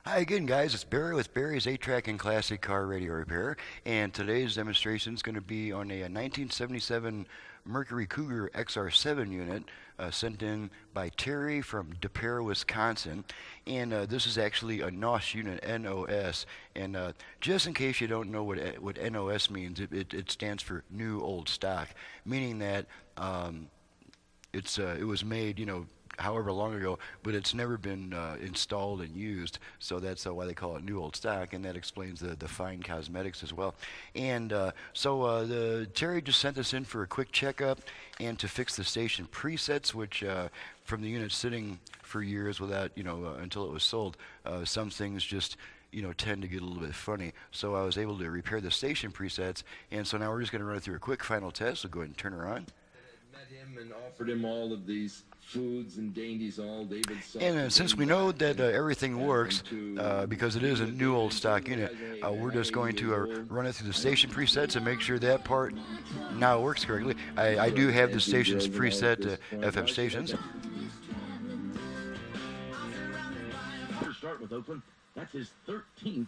Hi again, guys. It's Barry with Barry's 8-Track and Classic Car Radio Repair, and today's demonstration is going to be on a 1977 Mercury Cougar XR7 unit sent in by Terry from De Pere, Wisconsin. And this is actually a NOS unit, NOS. And just in case you don't know what NOS means, it stands for New Old Stock, meaning that it was made, however long ago, but it's never been installed and used, so that's why they call it new old stock, and that explains the fine cosmetics as well. And Terry just sent us in for a quick checkup and to fix the station presets, which from the unit sitting for years without, until it was sold, some things just tend to get a little bit funny. So I was able to repair the station presets, and so now we're just going to run through a quick final test. So go ahead and turn her on. Met him and offered him all of these foods and dainties, all David. And since we know that everything works, because it is a new old stock unit, we're just going to run it through the station presets and make sure that part now works correctly. I do have the stations preset to FM stations. Start with Oakland. That's his 13th.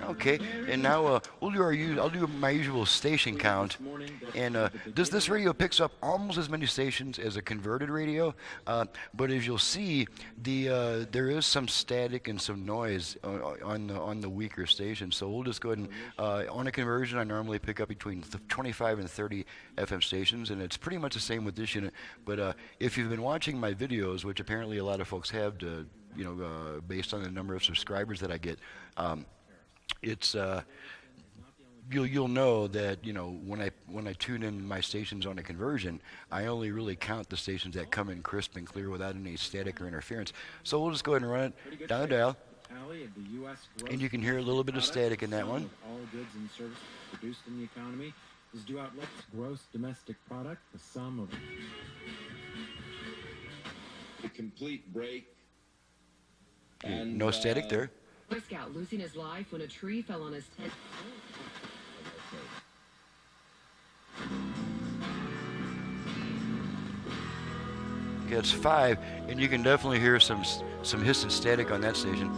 Okay, and now I'll do my usual station count, and this radio picks up almost as many stations as a converted radio, but as you'll see, there is some static and some noise on the weaker stations. So we'll just go ahead and on a conversion, I normally pick up between 25 and 30 FM stations, and it's pretty much the same with this unit. But if you've been watching my videos, which apparently a lot of folks have, based on the number of subscribers that I get. It's you'll know that when I tune in my stations on a conversion, I only really count the stations that come in crisp and clear without any static or interference. So we'll just go ahead and run it down the dial, and you can hear a little bit of static in that one. All goods and services produced in the economy is due outlets gross domestic product, the sum of A complete break. And no static there. Boy Scout losing his life when a tree fell on his head. Okay, it's 5, and you can definitely hear some hiss and static on that station.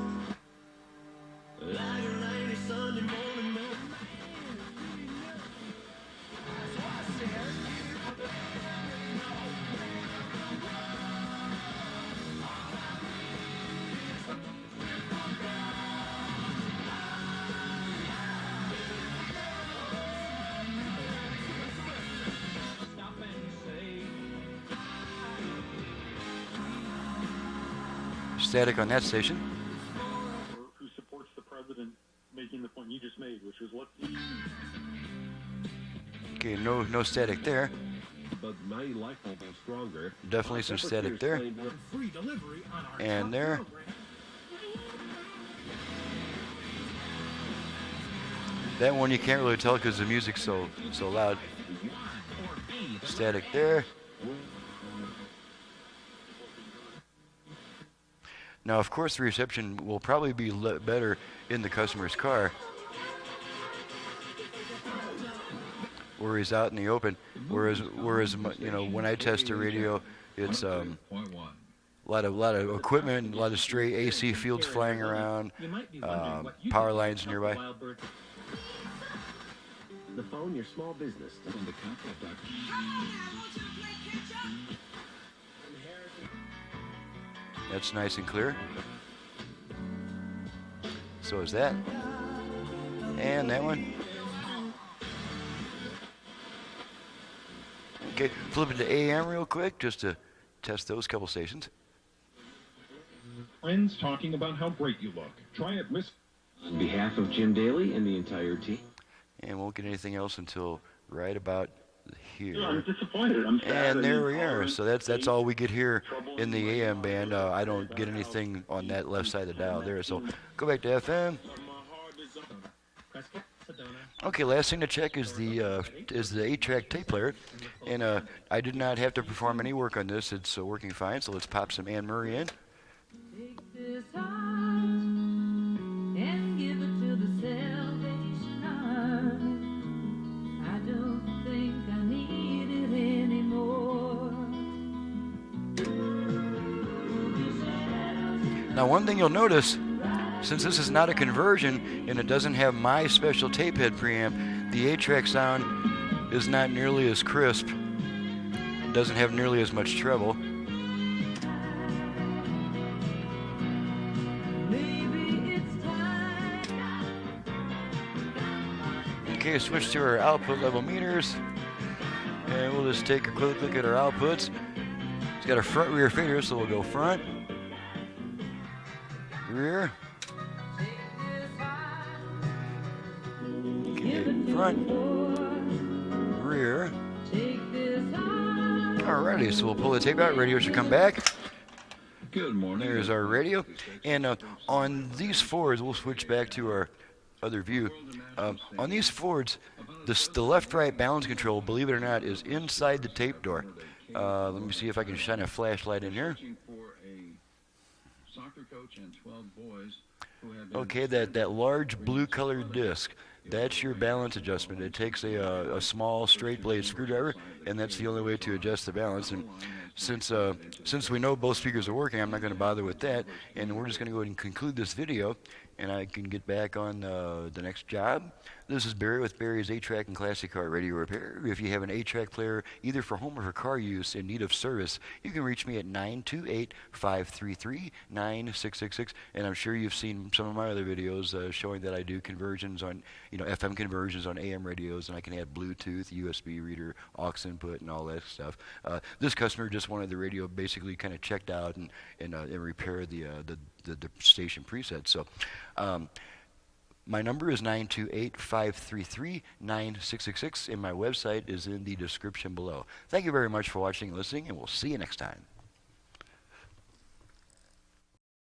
Static on that station. Who supports the president making the point you just made, which was what? Okay, no static there. But my life will be stronger. Definitely some static there. And there. That one you can't really tell because the music's so loud. Static there. Now, of course, the reception will probably be better in the customer's car, where he's out in the open. Whereas when I test a radio, it's a lot of equipment, a lot of stray AC fields flying around, power lines nearby. The phone, your small business. That's nice and clear. So is that. And that one. Okay, flip it to AM real quick just to test those couple stations. Friends talking about how great you look. Try it with. On behalf of Jim Daly and the entire team. And won't get anything else until right about here. I'm disappointed. I'm sad. And there we are. So that's all we get here in the AM band. I don't get anything on that left side of the dial there. So go back to FM. Okay, last thing to check is the 8-track tape player, and I did not have to perform any work on this. It's working fine. So let's pop some Anne Murray in. Take this heart and give it to the Salvation Army. I don't think I need it anymore. This Now, one thing you'll notice, since this is not a conversion and it doesn't have my special tape head preamp, the 8-track sound is not nearly as crisp. It doesn't have nearly as much treble. Okay, switch to our output level meters, and we'll just take a quick look at our outputs. It's got a front rear fader, so we'll go front, rear, okay, front, rear. Alrighty, so we'll pull the tape out, radio should come back. Good morning. There's our radio, and on these Fords, we'll switch back to our other view. On these Fords, the left-right balance control, believe it or not, is inside the tape door. Let me see if I can shine a flashlight in here. Okay, that large blue-colored disc, that's your balance adjustment. It takes a small straight blade screwdriver, and that's the only way to adjust the balance. And since we know both speakers are working, I'm not going to bother with that, and we're just going to go ahead and conclude this video, and I can get back on the next job. This is Barry with Barry's 8-track and classic car radio repair. If you have an 8-track player, either for home or for car use in need of service, you can reach me at 928-533-9666. And I'm sure you've seen some of my other videos showing that I do conversions on, FM conversions on AM radios, and I can add Bluetooth, USB reader, aux input, and all that stuff. This customer just wanted the radio basically kind of checked out and repair the station preset. So. My number is 928-533-9666, and my website is in the description below. Thank you very much for watching and listening, and we'll see you next time.